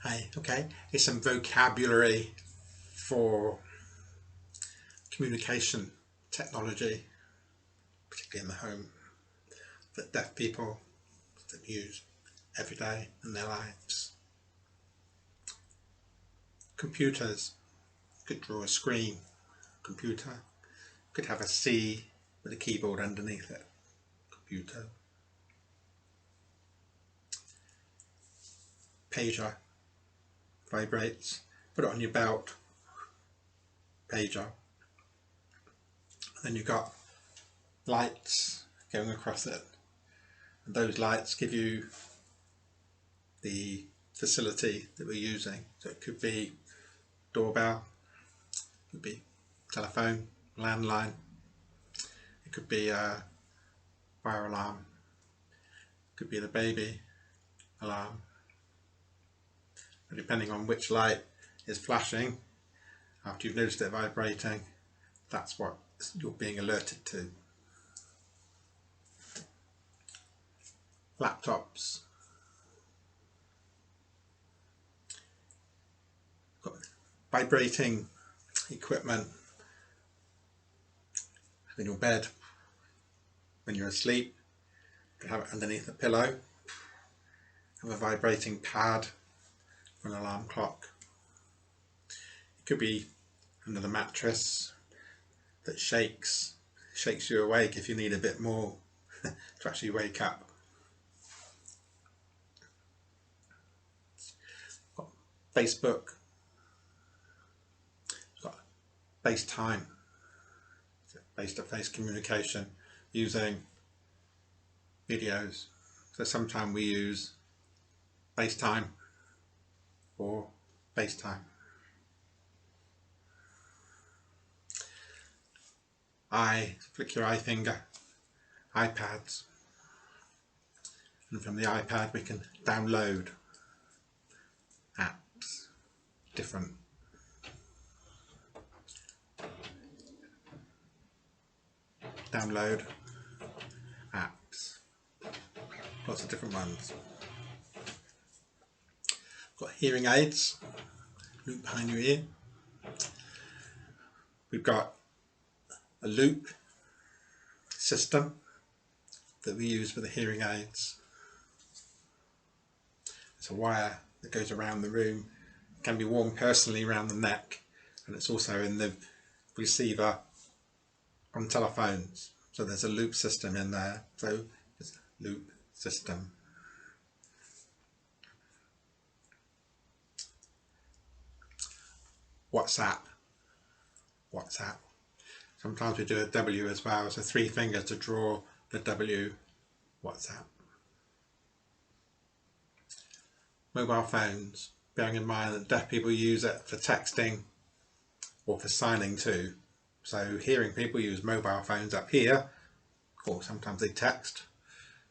Hi, okay, here's some vocabulary for communication technology, particularly in the home, that deaf people that use every day in their lives. Computers, could draw a screen, computer, could have a C with a keyboard underneath it, computer. Pager, vibrates, put it on your belt, pager. And then you've got lights going across it, and those lights give you the facility that we're using. So it could be doorbell, it could be telephone, landline, it could be a fire alarm, it could be the baby alarm. But depending on which light is flashing after you've noticed it vibrating, that's what you're being alerted to. Laptops, got vibrating equipment in your bed when you're asleep. You can have it underneath a pillow, have a vibrating pad for an alarm clock. It could be under the mattress that shakes you awake if you need a bit more to actually wake up. Got Facebook, got FaceTime, face-to-face communication using videos. So sometimes we use FaceTime or FaceTime. Flick your eye finger, iPads, and from the iPad we can download apps, different download apps, lots of different ones. Got hearing aids, loop behind your ear. We've got a loop system that we use for the hearing aids. It's a wire that goes around the room, it can be worn personally around the neck, and it's also in the receiver on telephones. So there's a loop system in there, so it's a loop system. WhatsApp. Sometimes we do a W as well, so 3 fingers to draw the W, WhatsApp. Mobile phones, bearing in mind that deaf people use it for texting or for signing too. So hearing people use mobile phones up here, or sometimes they text,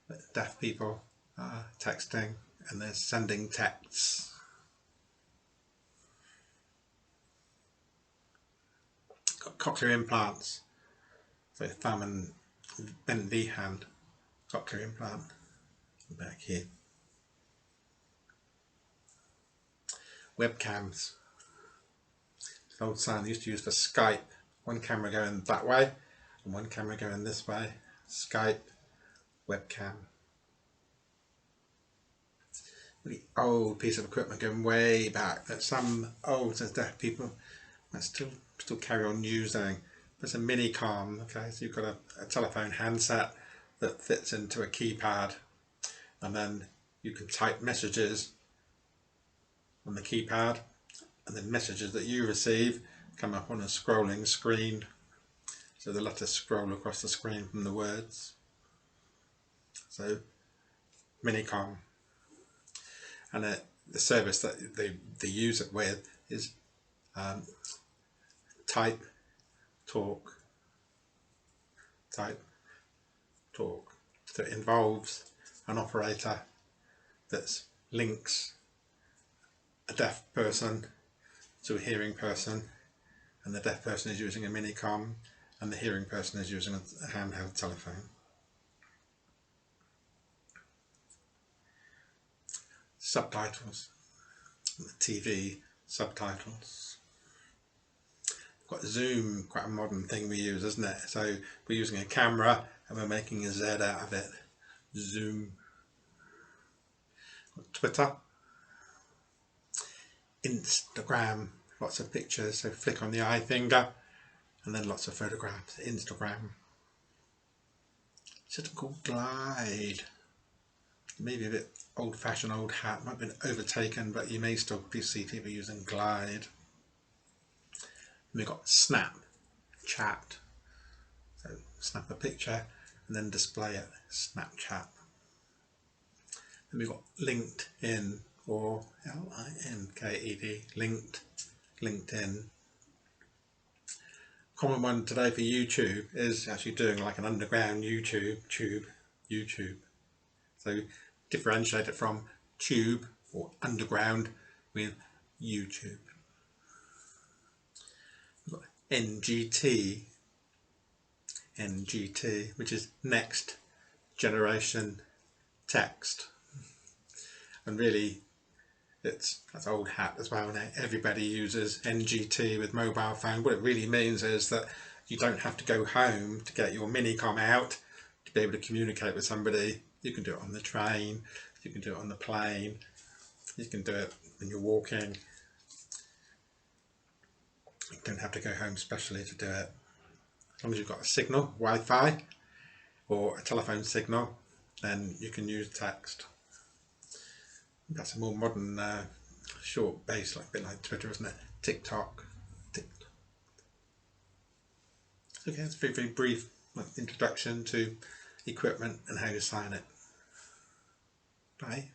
but deaf people are texting and they're sending texts. Got cochlear implants, so thumb and bent V hand, cochlear implant back here. Webcams, it's an old sign they used to use for Skype, one camera going that way and one camera going this way. Skype, webcam. Really old piece of equipment going way back that some old deaf people might still carry on using. There's a mini com, okay, so you've got a telephone handset that fits into a keypad, and then you can type messages on the keypad, and the messages that you receive come up on a scrolling screen, so the letters scroll across the screen from the words. So minicom, and the service that they use it with is type, talk. So it involves an operator that links a deaf person to a hearing person, and the deaf person is using a minicom and the hearing person is using a handheld telephone. Subtitles. TV subtitles. Got Zoom, quite a modern thing we use, isn't it? So we're using a camera and we're making a Z out of it. Zoom. Got Twitter. Instagram, lots of pictures, so flick on the eye finger and then lots of photographs. Instagram. System called Glide. Maybe a bit old-fashioned old hat, might have been overtaken, but you may still see people using Glide. And we've got Snap, Chat. So snap a picture and then display it, Snapchat. Then we've got LinkedIn, or LINKED, LinkedIn. Common one today for YouTube is actually doing like an underground YouTube. So differentiate it from tube or underground with YouTube. We've got NGT, which is next generation text. And really that's old hat as well now. Everybody uses NGT with mobile phone. What it really means is that you don't have to go home to get your minicom out to be able to communicate with somebody. You can do it on the train, you can do it on the plane, you can do it when you're walking. You don't have to go home specially to do it. As long as you've got a signal, Wi-Fi or a telephone signal, then you can use text. That's a more modern short base, like a bit like Twitter, isn't it? TikTok. Okay, it's a very, very brief introduction to equipment and how you sign it. Bye.